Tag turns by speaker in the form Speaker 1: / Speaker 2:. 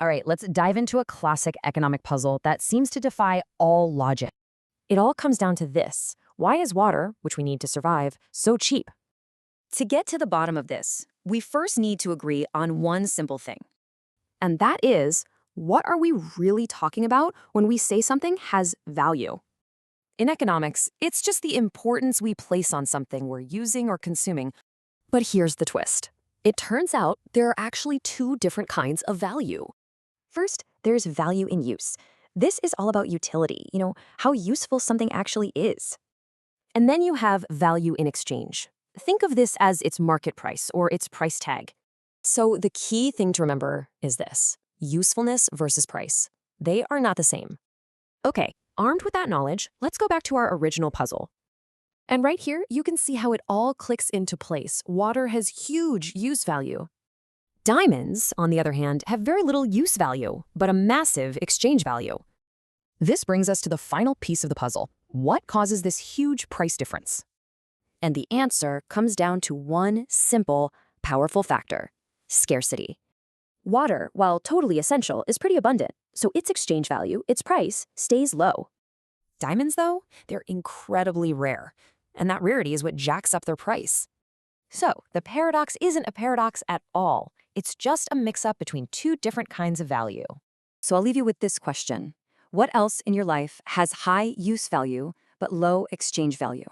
Speaker 1: All right, let's dive into a classic economic puzzle that seems to defy all logic. It all comes down to this. Why is water, which we need to survive, so cheap?
Speaker 2: To get to the bottom of this, we first need to agree on one simple thing.
Speaker 1: And that is, what are we really talking about when we say something has value? In economics, it's just the importance we place on something we're using or consuming. But here's the twist. It turns out there are actually two different kinds of value. First, there's value in use. This is all about utility, how useful something actually is. And then you have value in exchange. Think of this as its market price or its price tag. So the key thing to remember is this: usefulness versus price. They are not the same. Okay, armed with that knowledge, let's go back to our original puzzle. And right here, you can see how it all clicks into place. Water has huge use value. Diamonds, on the other hand, have very little use value, but a massive exchange value. This brings us to the final piece of the puzzle. What causes this huge price difference?
Speaker 2: And the answer comes down to one simple, powerful factor: scarcity. Water, while totally essential, is pretty abundant, so its exchange value, its price, stays low.
Speaker 1: Diamonds, though, they're incredibly rare, and that rarity is what jacks up their price. So, the paradox isn't a paradox at all. It's just a mix-up between two different kinds of value.
Speaker 2: So I'll leave you with this question. What else in your life has high use value but low exchange value?